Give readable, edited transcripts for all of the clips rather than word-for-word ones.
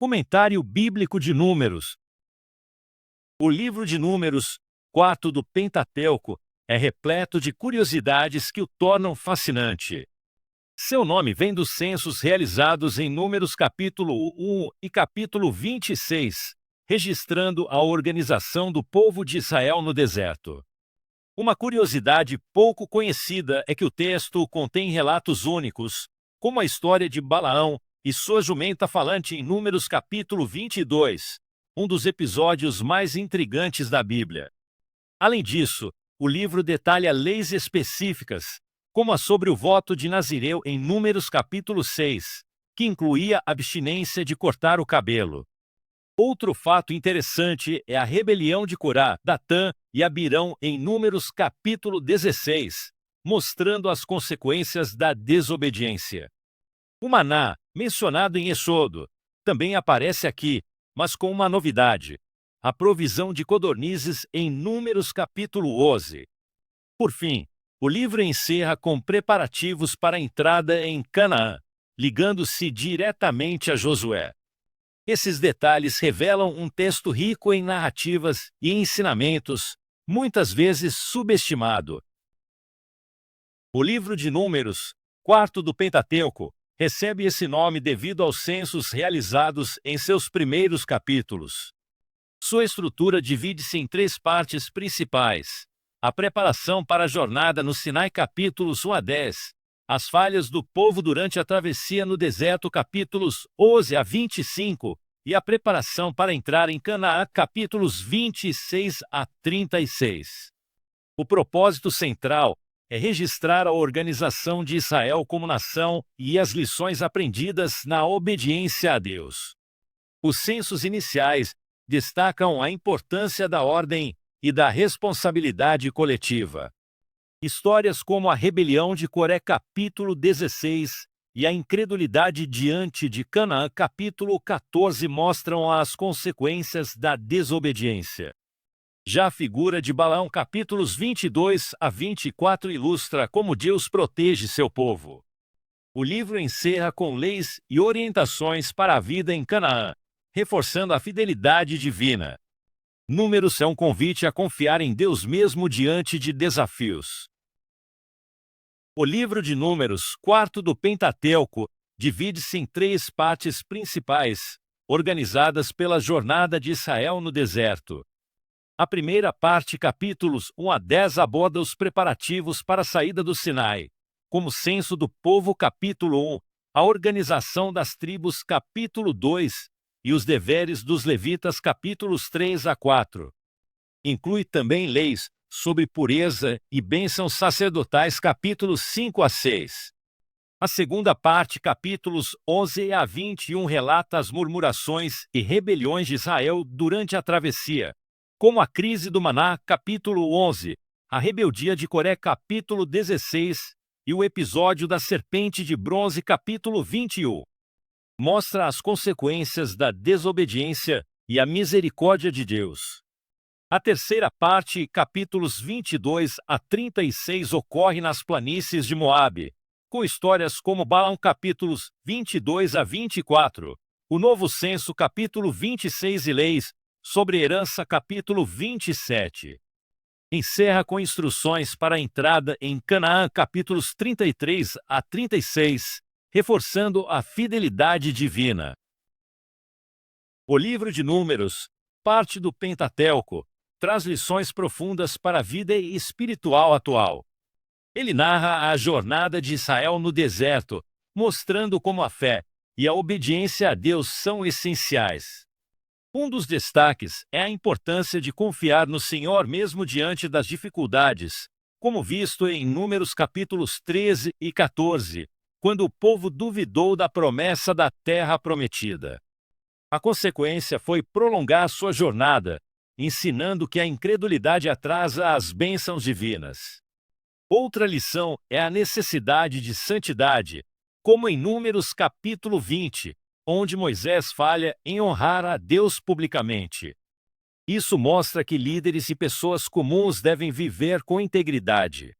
Comentário bíblico de Números. O livro de Números, quarto do Pentateuco, é repleto de curiosidades que o tornam fascinante. Seu nome vem dos censos realizados em Números capítulo 1 e capítulo 26, registrando a organização do povo de Israel no deserto. Uma curiosidade pouco conhecida é que o texto contém relatos únicos, como a história de Balaão e sua jumenta falante em Números capítulo 22, um dos episódios mais intrigantes da Bíblia. Além disso, o livro detalha leis específicas, como a sobre o voto de Nazireu em Números capítulo 6, que incluía a abstinência de cortar o cabelo. Outro fato interessante é a rebelião de Corá, Datã e Abirão em Números capítulo 16, mostrando as consequências da desobediência. O maná, mencionado em Êxodo, também aparece aqui, mas com uma novidade: a provisão de codornizes em Números capítulo 11. Por fim, o livro encerra com preparativos para a entrada em Canaã, ligando-se diretamente a Josué. Esses detalhes revelam um texto rico em narrativas e ensinamentos, muitas vezes subestimado. O livro de Números, quarto do Pentateuco, recebe esse nome devido aos censos realizados em seus primeiros capítulos. Sua estrutura divide-se em três partes principais: a preparação para a jornada no Sinai capítulos 1 a 10, as falhas do povo durante a travessia no deserto capítulos 11 a 25 e a preparação para entrar em Canaã capítulos 26 a 36. O propósito central é registrar a organização de Israel como nação e as lições aprendidas na obediência a Deus. Os censos iniciais destacam a importância da ordem e da responsabilidade coletiva. Histórias como a rebelião de Coré capítulo 16 e a incredulidade diante de Canaã capítulo 14 mostram as consequências da desobediência. Já a figura de Balaão capítulos 22 a 24 ilustra como Deus protege seu povo. O livro encerra com leis e orientações para a vida em Canaã, reforçando a fidelidade divina. Números é um convite a confiar em Deus mesmo diante de desafios. O livro de Números, quarto do Pentateuco, divide-se em três partes principais, organizadas pela jornada de Israel no deserto. A primeira parte, capítulos 1 a 10, aborda os preparativos para a saída do Sinai, como censo do povo, capítulo 1, a organização das tribos, capítulo 2, e os deveres dos levitas, capítulos 3 a 4. Inclui também leis sobre pureza e bênçãos sacerdotais, capítulos 5 a 6. A segunda parte, capítulos 11 a 21, relata as murmurações e rebeliões de Israel durante a travessia, como a crise do maná, capítulo 11, a rebeldia de Coré, capítulo 16, e o episódio da serpente de bronze, capítulo 21. Mostra as consequências da desobediência e a misericórdia de Deus. A terceira parte, capítulos 22 a 36, ocorre nas planícies de Moabe, com histórias como Balaão, capítulos 22 a 24, o novo censo, capítulo 26 e leis sobre herança, capítulo 27. Encerra com instruções para a entrada em Canaã, capítulos 33 a 36, reforçando a fidelidade divina. O livro de Números, parte do Pentateuco, traz lições profundas para a vida espiritual atual. Ele narra a jornada de Israel no deserto, mostrando como a fé e a obediência a Deus são essenciais. Um dos destaques é a importância de confiar no Senhor mesmo diante das dificuldades, como visto em Números capítulos 13 e 14, quando o povo duvidou da promessa da terra prometida. A consequência foi prolongar sua jornada, ensinando que a incredulidade atrasa as bênçãos divinas. Outra lição é a necessidade de santidade, como em Números capítulo 20, onde Moisés falha em honrar a Deus publicamente. Isso mostra que líderes e pessoas comuns devem viver com integridade.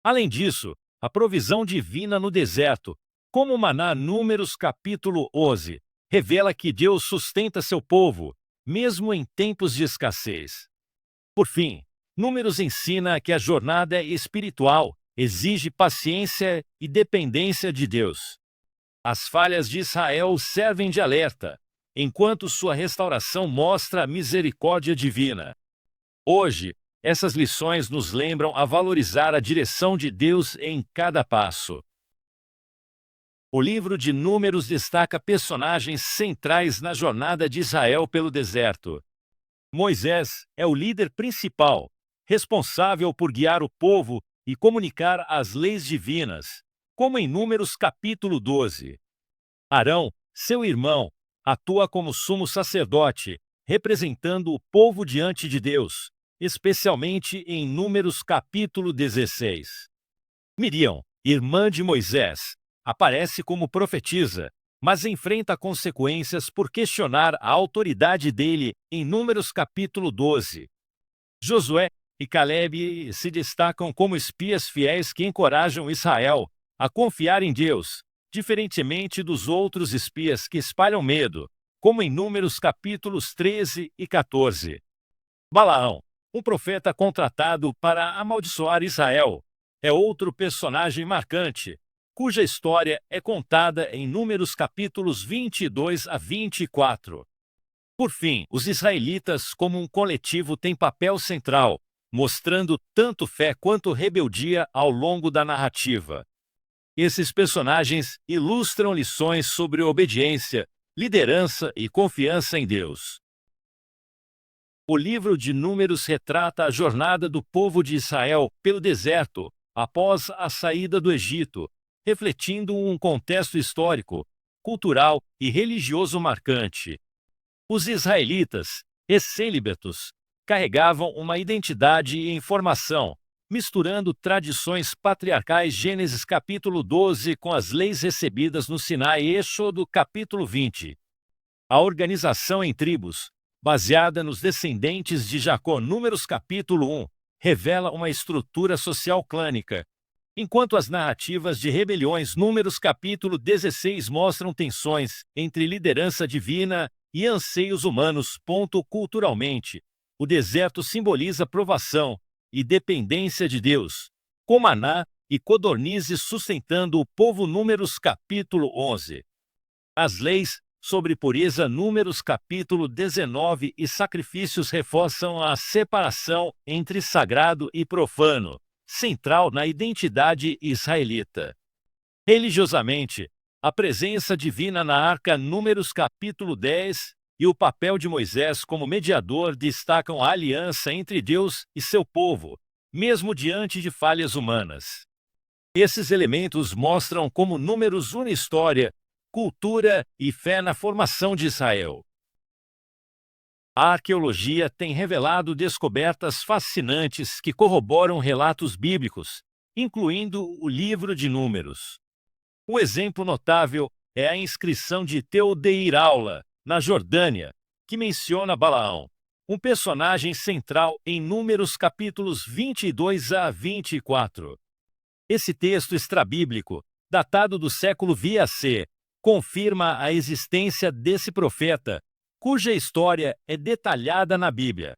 Além disso, a provisão divina no deserto, como o maná, Números capítulo 11, revela que Deus sustenta seu povo, mesmo em tempos de escassez. Por fim, Números ensina que a jornada é espiritual, exige paciência e dependência de Deus. As falhas de Israel servem de alerta, enquanto sua restauração mostra a misericórdia divina. Hoje, essas lições nos lembram a valorizar a direção de Deus em cada passo. O livro de Números destaca personagens centrais na jornada de Israel pelo deserto. Moisés é o líder principal, responsável por guiar o povo e comunicar as leis divinas, como em Números capítulo 12. Arão, seu irmão, atua como sumo sacerdote, representando o povo diante de Deus, especialmente em Números capítulo 16. Miriam, irmã de Moisés, aparece como profetisa, mas enfrenta consequências por questionar a autoridade dele em Números capítulo 12. Josué e Caleb se destacam como espias fiéis que encorajam Israel a confiar em Deus, diferentemente dos outros espias que espalham medo, como em Números capítulos 13 e 14. Balaão, um profeta contratado para amaldiçoar Israel, é outro personagem marcante, cuja história é contada em Números capítulos 22 a 24. Por fim, os israelitas como um coletivo têm papel central, mostrando tanto fé quanto rebeldia ao longo da narrativa. Esses personagens ilustram lições sobre obediência, liderança e confiança em Deus. O livro de Números retrata a jornada do povo de Israel pelo deserto após a saída do Egito, refletindo um contexto histórico, cultural e religioso marcante. Os israelitas, excélibetos, carregavam uma identidade e informação, misturando tradições patriarcais Gênesis capítulo 12 com as leis recebidas no Sinai e Êxodo capítulo 20. A organização em tribos, baseada nos descendentes de Jacó Números capítulo 1, revela uma estrutura social clânica, enquanto as narrativas de rebeliões Números capítulo 16 mostram tensões entre liderança divina e anseios humanos. Culturalmente, o deserto simboliza provação e dependência de Deus, com maná e codornizes sustentando o povo. Números capítulo 11. As leis sobre pureza Números capítulo 19 e sacrifícios reforçam a separação entre sagrado e profano, central na identidade israelita. Religiosamente, a presença divina na arca Números capítulo 10 e o papel de Moisés como mediador destacam a aliança entre Deus e seu povo, mesmo diante de falhas humanas. Esses elementos mostram como Números une história, cultura e fé na formação de Israel. A arqueologia tem revelado descobertas fascinantes que corroboram relatos bíblicos, incluindo o livro de Números. Um exemplo notável é a inscrição de Teudeiraula, na Jordânia, que menciona Balaão, um personagem central em Números capítulos 22 a 24. Esse texto extrabíblico, datado do século VAC, confirma a existência desse profeta, cuja história é detalhada na Bíblia.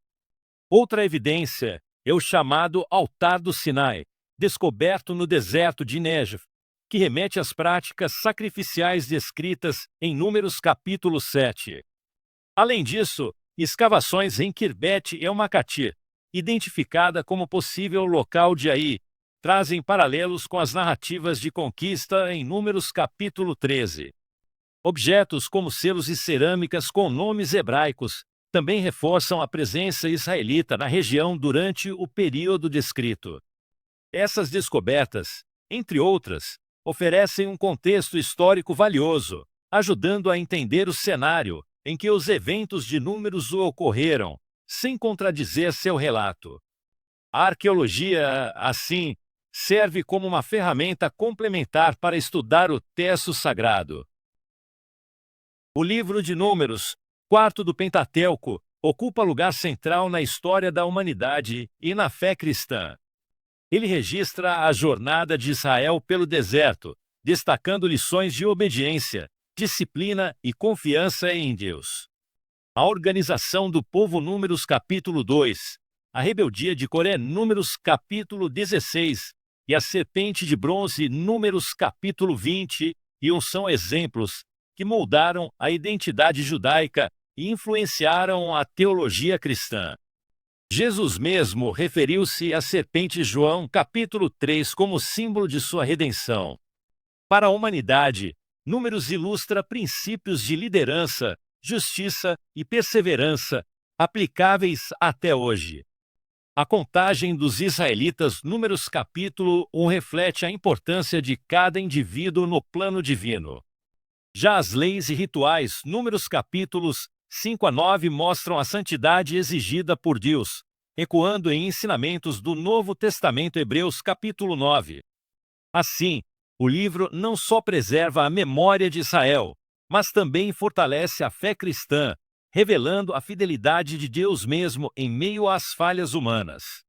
Outra evidência é o chamado Altar do Sinai, descoberto no deserto de Negev, que remete às práticas sacrificiais descritas em Números capítulo 7. Além disso, escavações em Quirbete el-Makati, identificada como possível local de Ai, trazem paralelos com as narrativas de conquista em Números capítulo 13. Objetos como selos e cerâmicas com nomes hebraicos também reforçam a presença israelita na região durante o período descrito. Essas descobertas, entre outras, oferecem um contexto histórico valioso, ajudando a entender o cenário em que os eventos de Números ocorreram, sem contradizer seu relato. A arqueologia, assim, serve como uma ferramenta complementar para estudar o texto sagrado. O livro de Números, quarto do Pentateuco, ocupa lugar central na história da humanidade e na fé cristã. Ele registra a jornada de Israel pelo deserto, destacando lições de obediência, disciplina e confiança em Deus. A organização do povo, Números capítulo 2, a rebeldia de Coré, Números capítulo 16, e a serpente de bronze, Números capítulo 21, são exemplos que moldaram a identidade judaica e influenciaram a teologia cristã. Jesus mesmo referiu-se à serpente, João capítulo 3, como símbolo de sua redenção. Para a humanidade, Números ilustra princípios de liderança, justiça e perseverança aplicáveis até hoje. A contagem dos israelitas, Números capítulo 1, reflete a importância de cada indivíduo no plano divino. Já as leis e rituais, Números capítulos 5 a 9, mostram a santidade exigida por Deus, ecoando em ensinamentos do Novo Testamento, Hebreus capítulo 9. Assim, o livro não só preserva a memória de Israel, mas também fortalece a fé cristã, revelando a fidelidade de Deus mesmo em meio às falhas humanas.